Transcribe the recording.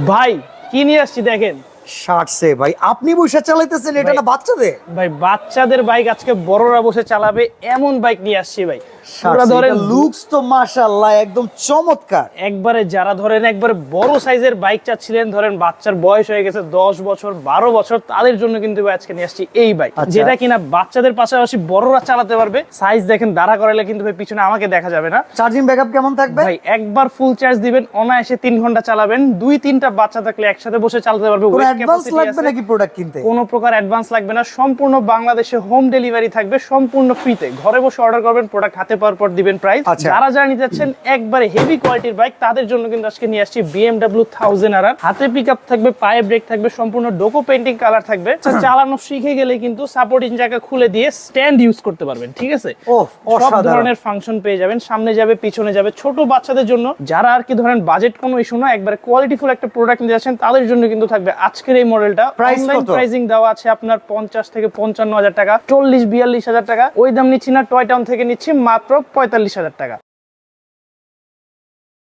ভাই কি নিয়ে আসছি দেখেন। শার্টসে ভাই আপনি বসে চালাইতেছেন, এটা না বাচ্চাদের? ভাই বাচ্চাদের বাইক আজকে বড়রা বসে চালাবে এমন বাইক নিয়ে আসছি ভাই। পুরা ধরেন লুকস তো মাশাআল্লাহ একদম চমৎকার। একবারে যারা ধরেন একবারে বড় সাইজের বাইক চাচ্ছিলেন, ধরেন বাচ্চার বয়স হয়ে গেছে 10 বছর 12 বছর, তাদের জন্য কিন্তু ভাই আজকে নিয়ে আসছি এই বাইক, যেটা কিনা বাচ্চাদের পাশাপাশি বড়রা চালাতে পারবে। সাইজ দেখেন, দাঁড়া করাইলে কিন্তু ভাই পিছনে আমাকে দেখা যাবে না। চার্জিং ব্যাকআপ কেমন থাকবে? ভাই একবার ফুল চার্জ দিবেন, অনায়াসে 3 ঘন্টা চালাবেন। 2-3টা বাচ্চা থাকলে একসাথে বসে চালাতে পারবে। কোনো অ্যাডভান্স লাগবে নাকি প্রোডাক্ট কিনতে? কোনো প্রকার অ্যাডভান্স লাগবে না, সম্পূর্ণ বাংলাদেশে হোম ডেলিভারি থাকবে, সম্পূর্ণ ফ্রিতে। ঘরে বসে অর্ডার করবেন, প্রোডাক্ট হাতে পাওয়ার পর দিবেন প্রাইস। যারা যারা নিতে যাচ্ছেন একবারে হেভি কোয়ালিটির বাইক, তাদের জন্য কিন্তু আজকে নিয়ে আসছি BMW 1000RR। হাতে পিকআপ থাকবে, পায়ে ব্রেক থাকবে, সম্পূর্ণ ডোকো পেইন্টিং কালার থাকবে। চালানো শিখে গেলে কিন্তু সাপোর্টিং জায়গা খুলে দিয়ে স্ট্যান্ড ইউজ করতে পারবেন, ঠিক আছে? সব ধরনের ফাংশন পেয়ে যাবেন, সামনে যাবে পিছনে যাবে। ছোট বাচ্চাদের জন্য যারা আর কি ধরেন বাজেট কোনো ইস্যু না, একবারে কোয়ালিটিফুল একটা প্রোডাক্ট নিতে যাচ্ছেন, তাদের জন্য কিন্তু থাকবে আজকের এই মডেলটা। অনলাইন প্রাইসিং দেওয়া আছে আপনার 50 থেকে 55 হাজার টাকা, 40-42 হাজার টাকা। ওই দাম নিচ্ছি না, টয় টাউন থেকে নিচ্ছি মাত্র 45 হাজার টাকা।